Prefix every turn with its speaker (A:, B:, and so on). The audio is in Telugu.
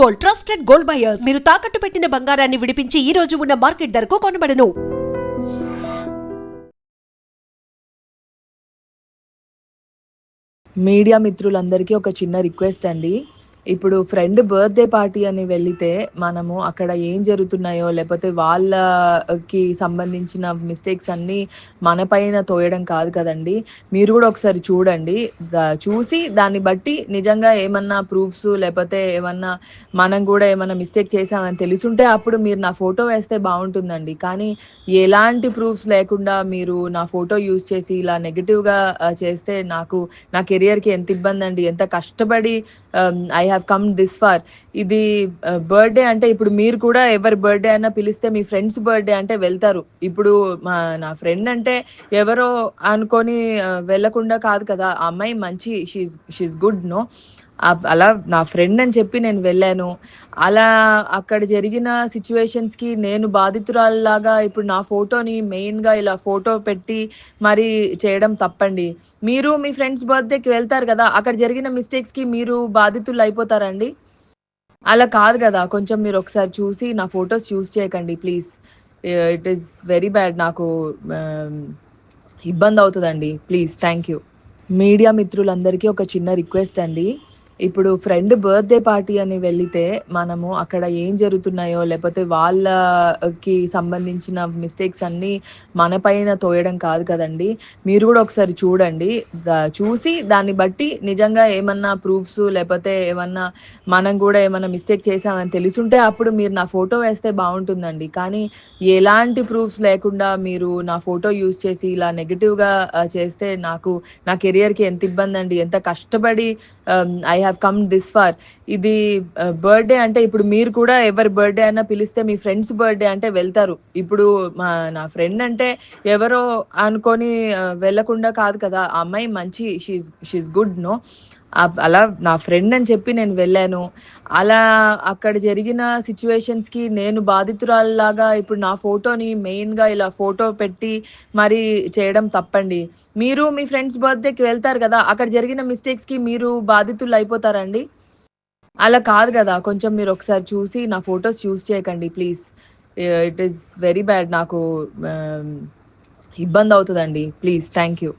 A: Gold, trusted gold buyers. మీరు తాకట్టు పెట్టిన బంగారాన్ని విడిపించి ఈ రోజు ఉన్న మార్కెట్ ధరకు కొనబడను.
B: మీడియా మిత్రులందరికీ ఒక చిన్న రిక్వెస్ట్ అండి. ఇప్పుడు ఫ్రెండ్ బర్త్‌డే పార్టీ అని వెళితే, మనము అక్కడ ఏం జరుగుతున్నాయో, లేపోతే వాళ్ళకి సంబంధించిన మిస్టేక్స్ అన్నీ మన పైన తోయడం కాదు కదండీ! మీరు గూడా ఒకసారి చూడండి. చూసి దాన్ని బట్టి నిజంగా ఏమన్నా ప్రూఫ్స్ లేపోతే ఏమన్నా మనం గూడా ఏమన్నా మిస్టేక్ చేశామని తెలిసుంటే అప్పుడు మీరు నా ఫోటో వేస్తే బావుంటుందండి. కానీ ఎలాంటి ప్రూఫ్స్ లేకుండా మీరు నా ఫోటో యూజ్ చేసి ఇలా నెగెటివ్‌గా చేస్తే నా కెరియర్‌కి ఎంత ఇబ్బందండి. ఎంత కష్టపడి I have come this far. ఇది బర్త్‌డే అంటే ఇప్పుడు మీరు కూడా ఎవరి బర్త్‌డే అన్నా పిలిస్తే మీ ఫ్రెండ్స్ బర్త్‌డే అంటే వెళ్తారు. ఇప్పుడు నా ఫ్రెండ్ అంటే ఎవరో అనుకోని వెళ్ళకుండా కాదు కదా! ఆ అమ్మాయి మంచి షీ ఈస్ గుడ్ నో. అలా నా ఫ్రెండ్ అని చెప్పి నేను వెళ్ళాను. అలా అక్కడ జరిగిన సిట్యుయేషన్స్‌కి నేను బాధితురాలిలాగా ఇప్పుడు నా ఫోటోని మెయిన్‌గా ఇలా ఫోటో పెట్టి మరి చేయడం తప్పండి. మీరు మీ ఫ్రెండ్స్ బర్త్‌డేకి వెళ్తారు గదా! అక్కడ జరిగిన మిస్టేక్స్‌కి మీరు బాధితులయిపోతారా అండి? అలా కాదు గదా! కొంచెం మీరొకసారి చూసి నా ఫోటోస్ యూజ్ చేయకండి please. It is very bad. నాకు ఆహ్, ఇబ్బందవుతదండి. ప్లీజ్. Thank you. మీడియా మిత్రులందరికీ ఒక చిన్న రిక్వెస్ట్ అండి. ఇప్పుడు ఫ్రెండ్ బర్త్‌డే పార్టీ అని వెళితే, మనము అక్కడ ఏం జరుగుతున్నాయో, లేపోతే వాళ్ళకి సంబంధించిన మిస్టేక్స్ అన్నీ మన పైన తోయడం కాదు కదండీ! మీరు గూడా ఒకసారి చూడండి. చూసి దాన్ని బట్టి నిజంగా ఏమన్నా ప్రూఫ్స్ లేపోతే ఏమన్నా మనం గూడా ఏమన్నా మిస్టేక్ చేశామని తెలిసుంటే అప్పుడు మీరు నా ఫోటో వేస్తే బావుంటుందండి. కానీ ఎలాంటి ప్రూఫ్స్ లేకుండా మీరు నా ఫోటో యూజ్ చేసి ఇలా నెగెటివ్‌గా చేస్తే నా కెరియర్‌కి ఎంత ఇబ్బందండి. ఎంత కష్టపడి I have come this far. ఇది బర్త్‌డే అంటే ఇప్పుడు మీరు కూడా ఎవరి బర్త్‌డే అన్నా పిలిస్తే మీ ఫ్రెండ్స్ బర్త్‌డే అంటే వెళ్తారు. ఇప్పుడు నా ఫ్రెండ్ అంటే ఎవరో అనుకోని వెళ్ళకుండా కాదు కదా! ఆ అమ్మాయి మంచి షీ ఈస్ గుడ్ నో. అలా నా ఫ్రెండ్ అని చెప్పి నేను వెళ్ళాను. అలా అక్కడ జరిగిన సిట్యుయేషన్స్‌కి నేను బాధితురాలిలాగా ఇప్పుడు నా ఫోటోని మెయిన్‌గా ఇలా ఫోటో పెట్టి మరి చేయడం తప్పండి. మీరు మీ ఫ్రెండ్స్ బర్త్‌డేకి వెళ్తారు గదా! అక్కడ జరిగిన మిస్టేక్స్‌కి మీరు బాధితులయిపోతారా అండి? అలా కాదు గదా! కొంచెం మీరొకసారి చూసి నా ఫోటోస్ యూజ్ చేయకండి please. It is very bad. నాకు ఆహ్, ఇబ్బందవుతదండి. ప్లీజ్. Thank you.